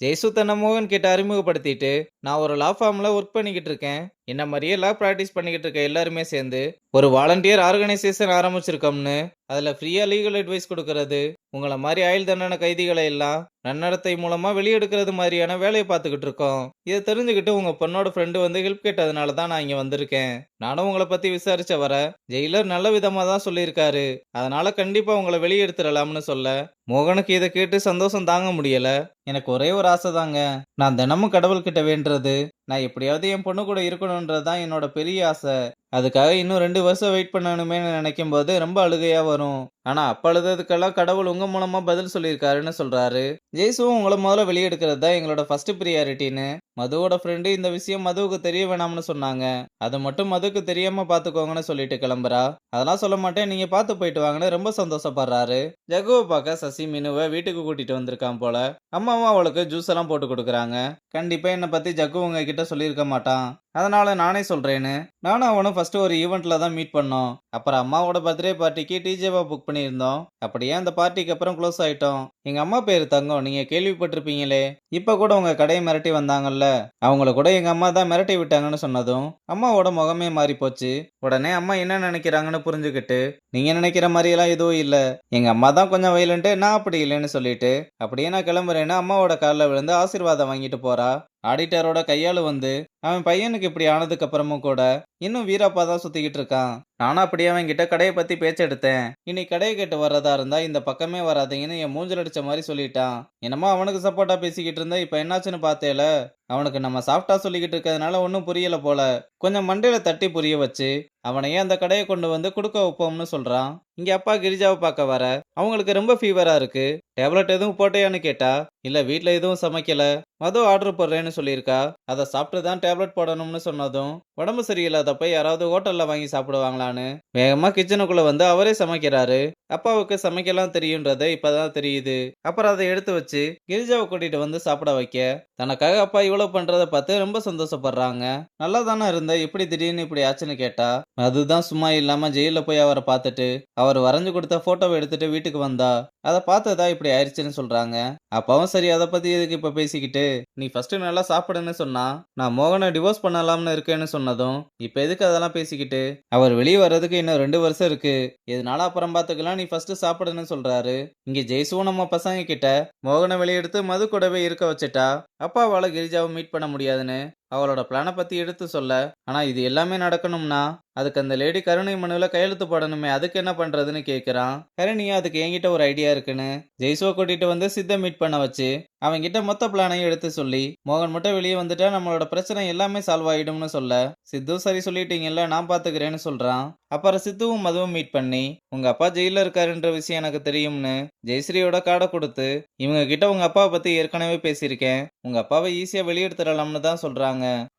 ஜெய்சு தன்னை மோகன் கிட்ட அறிமுகப்படுத்திட்டு, நான் ஒரு லா ஃபார்ம்ல ஒர்க் பண்ணிக்கிட்டு இருக்கேன். என்ன மாதிரியே லா பிராக்டிஸ் பண்ணிக்கிட்டு இருக்க எல்லாருமே சேர்ந்து ஒரு வாலண்டியர் ஆர்கனைசேஷன் ஆரம்பிச்சிருக்கோம்னு. அதுல ஃப்ரீயா லீகல் அட்வைஸ் கொடுக்கறது, உங்கள மாதிரி ஆயுள் தண்டனை கைதிகளை எல்லாம் நன்னடத்தை மூலமா வெளியெடுக்கிறது மாதிரியான வேலையை பார்த்துக்கிட்டு இருக்கோம். இதை தெரிஞ்சுக்கிட்டு உங்க பொண்ணோட ஃப்ரெண்டு வந்து ஹெல்ப் கேட்டதுனால தான் நான் இங்க வந்திருக்கேன். நானும் உங்களை பத்தி விசாரிச்ச வர ஜெயிலர் நல்ல விதமா தான் சொல்லியிருக்காரு. அதனால கண்டிப்பா உங்களை வெளியெடுத்துடலாம்னு சொல்ல, மோகனுக்கு இதை கேட்டு சந்தோஷம் தாங்க முடியல. எனக்கு ஒரே ஒரு ஆசை தாங்க. நான் தினமும் கடவுள்கிட்ட வேண்டுறது, நான் எப்படியாவது என் பொண்ணு கூட இருக்கணும்ன்றது தான் என்னோட பெரிய ஆசை. அதுக்காக இன்னும் 2 வருஷம் வெயிட் பண்ணணுமேன்னு நினைக்கும் போது ரொம்ப அழுகையா வரும். ஆனா அப்ப அழுததுக்கெல்லாம் கடவுள் உங்க மூலமா பதில் சொல்லியிருக்காருன்னு சொல்றாரு. ஜெய்சுவும் உங்களை முதல்ல வெளியெடுக்கிறது தான் எங்களோட ஃபர்ஸ்ட் ப்ரியாரிட்டின்னு மதுவோட ஃப்ரெண்டு இந்த விஷயம் மதுவுக்கு தெரிய வேணாம்னு சொன்னாங்க. அது மட்டும் மதுவுக்கு தெரியாம பாத்துக்கோங்கன்னு சொல்லிட்டு கிளம்புறா. அதெல்லாம் சொல்ல மாட்டேன், நீங்க பார்த்து போயிட்டு வாங்கன்னு ரொம்ப சந்தோஷப்படுறாரு. ஜகுவை பார்க்க சசி மீனுவை வீட்டுக்கு கூட்டிட்டு வந்திருக்கான் போல. அம்மாவும் அவளுக்கு ஜூஸ் எல்லாம் போட்டு கொடுக்குறாங்க. கண்டிப்பா என்னை பத்தி ஜக்கு உங்ககிட்ட சொல்லியிருக்க மாட்டான், அதனால நானே சொல்றேன்னு. நானும் அவனும் ஃபர்ஸ்ட் ஒரு ஈவெண்ட்ல தான் மீட் பண்ணோம். அப்புறம் அம்மாவோட பர்த்டே பார்ட்டிக்கு டிஜேவா புக் பண்ணியிருந்தோம். அப்படியே அந்த பார்ட்டிக்கு அப்புறம் க்ளோஸ் ஆயிட்டோம். எங்க அம்மா பேரு தங்கம், நீங்க கேள்விப்பட்டிருப்பீங்களே. இப்ப கூட உங்க கடையை மிரட்டி வந்தாங்கல்ல, அவங்கள கூட எங்க அம்மா தான் மிரட்டி விட்டாங்கன்னு சொன்னதும் அம்மாவோட முகமே மாறி போச்சு. உடனே அம்மா என்ன நினைக்கிறாங்கன்னு புரிஞ்சுக்கிட்டு, நீங்க நினைக்கிற மாதிரி எல்லாம் எதுவும் இல்ல, எங்க அம்மா தான் கொஞ்சம் வயலண்ட், நான் அப்படி இல்லைன்னு சொல்லிட்டு அப்படியே நான் கிளம்புறேன்னு அம்மாவோட காலில் விழுந்து ஆசீர்வாதம் வாங்கிட்டு போறா. ஆடிட்டரோட கையாளு வந்து அவன் பையனுக்கு இப்படி ஆனதுக்கு அப்புறமும் கூட இன்னும் வீராப்பா தான் சுத்திக்கிட்டு இருக்கான். நானும் அப்படியே அவன் கிட்ட கடையை பத்தி பேச்செடுத்தேன். இனி கடையை கேட்டு வர்றதா இருந்தா இந்த பக்கமே வராதீங்கன்னு என் மூஞ்சில் அடிச்ச மாதிரி சொல்லிட்டான். என்னமோ அவனுக்கு சப்போர்ட்டா பேசிக்கிட்டு இருந்தா இப்ப என்னாச்சுன்னு பார்த்தேல. அவனுக்கு நம்ம சாஃப்டா சொல்லிக்கிட்டு இருக்கிறதுனால ஒன்றும் புரியல போல. கொஞ்சம் மண்டையில தட்டி புரிய வச்சு அவனையே அந்த கடையை கொண்டு வந்து கொடுக்க வைப்போம்னு சொல்றான். இங்க அப்பா கிரிஜாவை பார்க்க வர அவங்களுக்கு ரொம்ப ஃபீவரா இருக்கு. டேப்லெட் எதுவும் போட்டையான்னு கேட்டா, இல்ல வீட்ல எதுவும் சமைக்கல, மது ஆர்டர் போடுறேன்னு சொல்லியிருக்கா, அதை சாப்பிட்டு தான் டேப்லெட் போடணும்னு சொன்னதும் உடம்பு சரியில்லாதப்ப யாராவது ஹோட்டல்ல வாங்கி சாப்பிடுவாங்களான்னு வேகமா கிச்சனுக்குள்ள வந்து அவரே சமைக்கிறாரு. அப்பாவுக்கு சமைக்கலாம் தெரியுன்றதை இப்பதான் தெரியுது. அப்புறம் அதை எடுத்து வச்சு கிரிஜாவை கூட்டிட்டு வந்து சாப்பிட வைக்க தனக்காக அப்பா இவ்வளவு பண்றதை பார்த்து ரொம்ப சந்தோஷப்படுறாங்க. நல்லா தானே இருந்த, இப்படி திடீர்னு இப்படி ஆச்சுன்னு கேட்டா, அதுதான் சும்மா இல்லாம ஜெயில போய் அவரை பார்த்துட்டு அவர் வரைஞ்சு கொடுத்த போட்டோவை எடுத்துட்டு வீட்டுக்கு வந்தா, அதை பார்த்ததா இப்படி ஆயிடுச்சுன்னு சொல்றாங்க. அப்பாவும் சரி, அதை பத்தி எதுக்கு இப்ப பேசிக்கிட்டு, நீ ஃபர்ஸ்ட் நல்லா சாப்பிடுன்னு சொன்னா, நான் மோகனை டிவோர்ஸ் பண்ணலாம்னு இருக்கேன்னு சொன்னதும் இப்ப எதுக்கு அதெல்லாம் பேசிக்கிட்டு, அவர் வெளியே வர்றதுக்கு இன்னும் 2 வருஷம் இருக்கு, எதனால அப்புறம் பார்த்துக்கலாம், நீ ஃபர்ஸ்ட் சாப்பிடுன்னு சொல்றாரு. இங்க ஜெய்சுவும் நம்ம பசங்க கிட்ட மோகனை வெளியெடுத்து மது கூடவே இருக்க வச்சுட்டா அப்பாவால கிரிஜாவை மீட் பண்ண முடியாதுன்னு அவளோட பிளானை பத்தி எடுத்து சொல்ல, ஆனா இது எல்லாமே நடக்கணும்னா அதுக்கு அந்த லேடி கருணை மனுவில் கையெழுத்து போடணுமே, அதுக்கு என்ன பண்றதுன்னு கேட்கிறான். கருணியா அதுக்கு என்கிட்ட ஒரு ஐடியா இருக்குன்னு ஜெய்சுவை கூட்டிட்டு வந்து சித்த மீட் பண்ண வச்சு அவங்கிட்ட மொத்த பிளானையும் எடுத்து சொல்லி, மோகன் மட்டும் வெளியே வந்துட்டா நம்மளோட பிரச்சனை எல்லாமே சால்வ் ஆயிடும்னு சொல்ல, சித்து சரி சொல்லிட்டீங்கல்ல, நான் பாத்துக்கிறேன்னு சொல்றான். அப்புறம் சித்துவும் மதுவும் மீட் பண்ணி, உங்க அப்பா ஜெயில இருக்காருன்ற விஷயம் எனக்கு தெரியும்னு ஜெயஸ்ரீயோட கார்டை கொடுத்து, இவங்க கிட்ட உங்க அப்பாவை பத்தி ஏற்கனவே பேசியிருக்கேன், உங்க அப்பாவை ஈஸியா வெளியெடுத்துடலாம்னு தான் சொல்றாங்க.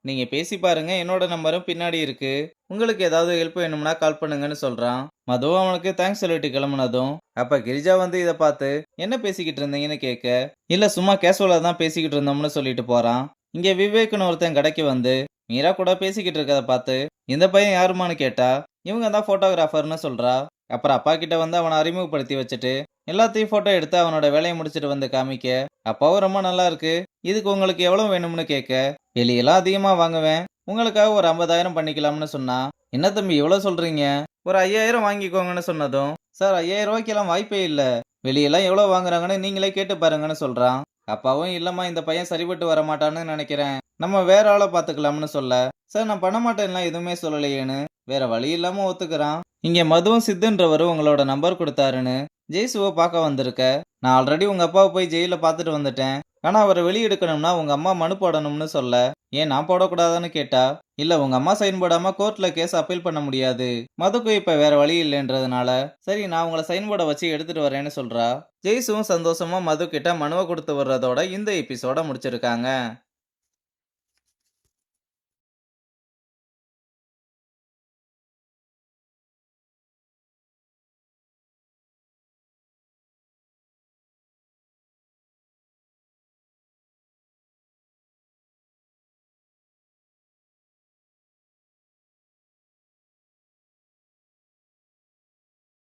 நீங்க பேசி பாருங்க, என்னோட நம்பரும் பின்னாடி இருக்கு, உங்களுக்கு ஏதாவது ஹெல்ப் வேணும்னா கால் பண்ணுங்கன்னு சொல்றான். மதுவும் அவனுக்கு தேங்க்ஸ் சொல்லிட்டு கிளம்புனதும் அப்ப கிரிஜா வந்து இதை பார்த்து என்ன பேசிக்கிட்டு இருந்தீங்கன்னு கேட்க, இல்ல சும்மா கேஷுவலா தான் பேசிக்கிட்டு இருந்தோம்னு சொல்லிட்டு போறான். இங்க விவேக்னு ஒருத்தன் கடைக்கு வந்து மீரா கூட பேசிக்கிட்டு இருக்கதை பார்த்து, இந்த பையன் யாருமான்னு கேட்டா, இவங்க தான் போட்டோகிராஃபர்னு சொல்றா. அப்புறம் அப்பா கிட்ட வந்து அவனை அறிமுகப்படுத்தி வச்சுட்டு எல்லாத்தையும் போட்டோ எடுத்து அவனோட வேலையை முடிச்சுட்டு வந்து காமிக்க, அப்பாவும் ரொம்ப நல்லா இருக்கு, இதுக்கு உங்களுக்கு எவ்வளவு வேணும்னு கேட்க, வெளியெல்லாம் அதிகமா வாங்குவேன், உங்களுக்காக ஒரு 50,000 பண்ணிக்கலாம்னு சொன்னா, என்ன தம்பி இவ்வளவு சொல்றீங்க, ஒரு 5,000 வாங்கிக்கோங்கன்னு சொன்னதும், சார் 5,000 ரூபாய்க்கெல்லாம் வாய்ப்பே இல்ல, வெளியெல்லாம் எவ்வளவு வாங்குறாங்கன்னு நீங்களே கேட்டு பாருங்கன்னு சொல்றான். அப்பாவும் இல்லம்மா, இந்த பையன் சரிபட்டு வர மாட்டான்னு நினைக்கிறேன், நம்ம வேற ஆளை பாத்துக்கலாம்னு சொல்ல, சார் நான் பண்ண மாட்டேன்லாம் எதுவுமே சொல்லலையேன்னு வேற வழி இல்லாம ஒத்துக்கிறான். இங்க மதுவும் சித்துன்றவரு உங்களோட நம்பர் கொடுத்தாருன்னு ஜெய்சுவை பார்க்க வந்திருக்க, நான் ஆல்ரெடி உங்க அப்பாவை போய் ஜெயில பார்த்துட்டு வந்துட்டேன், ஆனா அவரை வெளியெடுக்கணும்னா உங்க அம்மா மனு போடணும்னு சொல்ல, ஏன் நான் போடக்கூடாதான்னு கேட்டா, இல்ல உங்க அம்மா சைன் போடாம கோர்ட்ல கேஸ் அப்பீல் பண்ண முடியாது, மதுக்கு இப்ப வேற வழி இல்லைன்றதுனால சரி நான் உங்களை சைன் போட வச்சு எடுத்துட்டு வரேன்னு சொல்றா. ஜெய்சுவும் சந்தோஷமா மது கிட்ட மனுவை கொடுத்து வர்றதோட இந்த எபிசோட முடிச்சிருக்காங்க.